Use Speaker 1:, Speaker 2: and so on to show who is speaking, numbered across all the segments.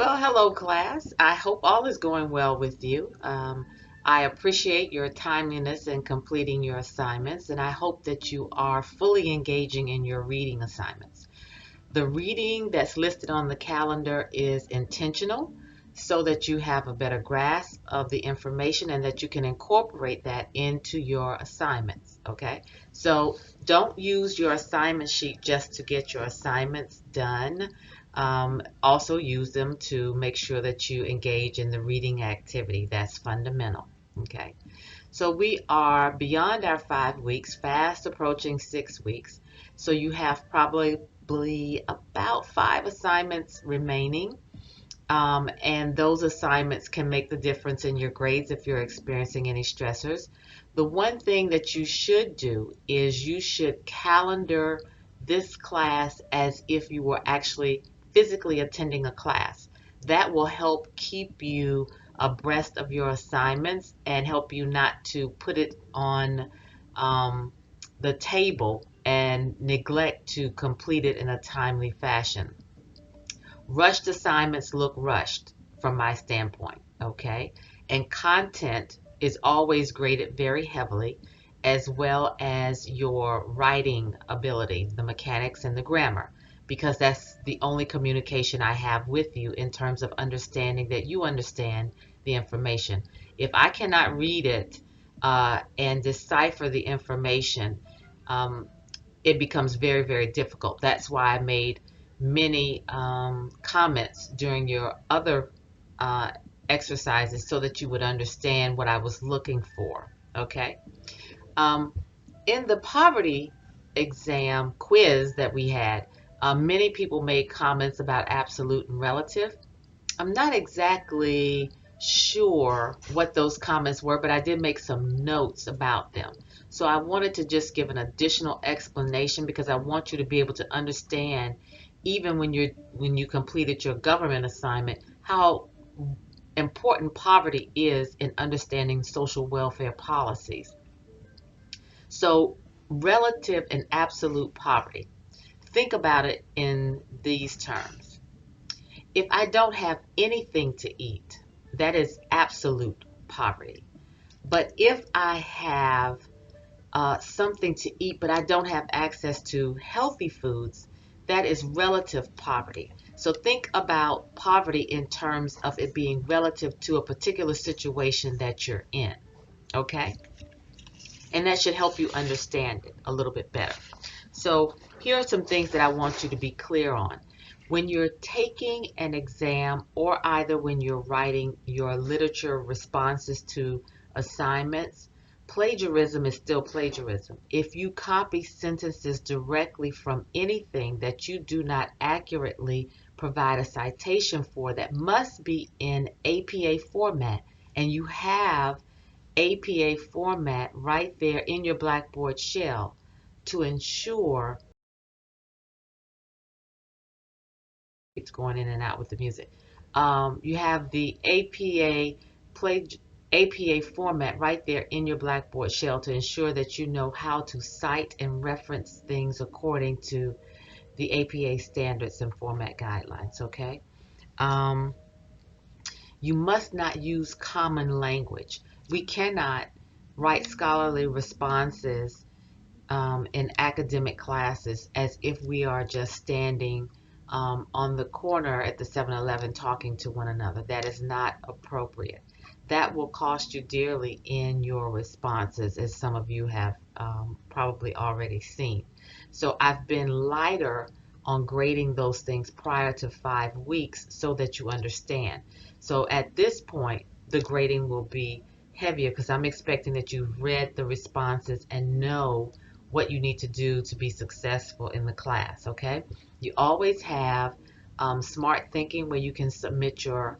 Speaker 1: Well, hello, class. I hope all is going well with you. I appreciate your timeliness in completing your assignments, and I hope that you are fully engaging in your reading assignments. The reading that's listed on the calendar is intentional so that you have a better grasp of the information and that you can incorporate that into your assignments. Okay, so don't use your assignment sheet just to get your assignments done. Also use them to make sure that you engage in the reading activity. That's fundamental. Okay, so we are beyond our 5 weeks, fast approaching 6 weeks. So you have probably about 5 assignments remaining. And those assignments can make the difference in your grades if you're experiencing any stressors. The one thing that you should do is you should calendar this class as if you were actually physically attending a class. That will help keep you abreast of your assignments and help you not to put it on the table and neglect to complete it in a timely fashion. Rushed assignments look rushed from my standpoint, okay? And content is always graded very heavily, as well as your writing ability, the mechanics and the grammar, because that's the only communication I have with you in terms of understanding that you understand the information. If I cannot read it and decipher the information, um, it becomes very, very difficult. That's why I made many comments during your other uh, exercises so that you would understand what I was looking for. Okay. Um, in the poverty exam quiz that we had, many people made comments about absolute and relative. I'm not exactly sure what those comments were, but I did make some notes about them. So I wanted to just give an additional explanation because I want you to be able to understand, even when you completed your government assignment, how important poverty is in understanding social welfare policies. So relative and absolute poverty. Think about it in these terms. If I don't have anything to eat, that is absolute poverty. But if I have something to eat, but I don't have access to healthy foods, that is relative poverty. So think about poverty in terms of it being relative to a particular situation that you're in. Okay? And that should help you understand it a little bit better. So here are some things that I want you to be clear on. When you're taking an exam or either when you're writing your literature responses to assignments, plagiarism is still plagiarism. If you copy sentences directly from anything that you do not accurately provide a citation for, that must be in APA format, and you have APA format right there in your Blackboard shell to ensure it's going in and out with the music. You have the APA format right there in your Blackboard shell to ensure that you know how to cite and reference things according to the APA standards and format guidelines. Okay. Um, you must not use common language. We cannot write scholarly responses in academic classes as if we are just standing on the corner at the 7-Eleven talking to one another. That is not appropriate. That will cost you dearly in your responses, as some of you have probably already seen. So I've been lighter on grading those things prior to 5 weeks so that you understand. So at this point, the grading will be heavier because I'm expecting that you've read the responses and know what you need to do to be successful in the class, okay? You always have smart thinking where you can submit your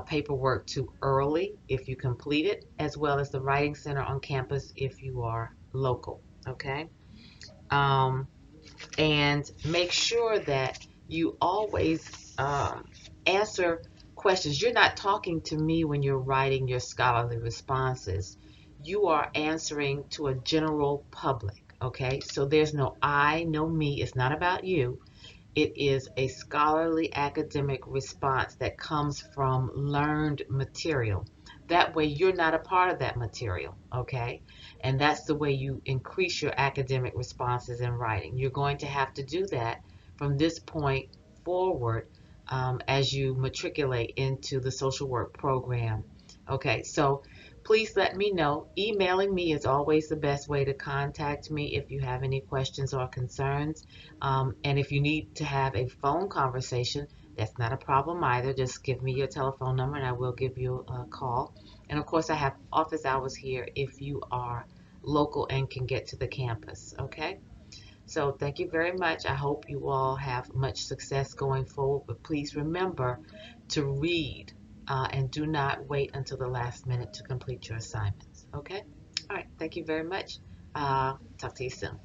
Speaker 1: paperwork to early if you complete it, as well as the Writing Center on campus if you are local, okay? Um, and make sure that you always answer questions. You're not talking to me when you're writing your scholarly responses. You are answering to a general public, okay? So there's no I, no me. It's not about you. It is a scholarly academic response that comes from learned material. That way, you're not a part of that material, okay? And that's the way you increase your academic responses in writing. You're going to have to do that from this point forward as you matriculate into the social work program. Okay, so please let me know. Emailing me is always the best way to contact me if you have any questions or concerns. And if you need to have a phone conversation, that's not a problem either. Just give me your telephone number and I will give you a call. And of course, I have office hours here if you are local and can get to the campus. Okay? So thank you very much. I hope you all have much success going forward. But please remember to read and do not wait until the last minute to complete your assignments. Okay? All right. Thank you very much. Talk to you soon.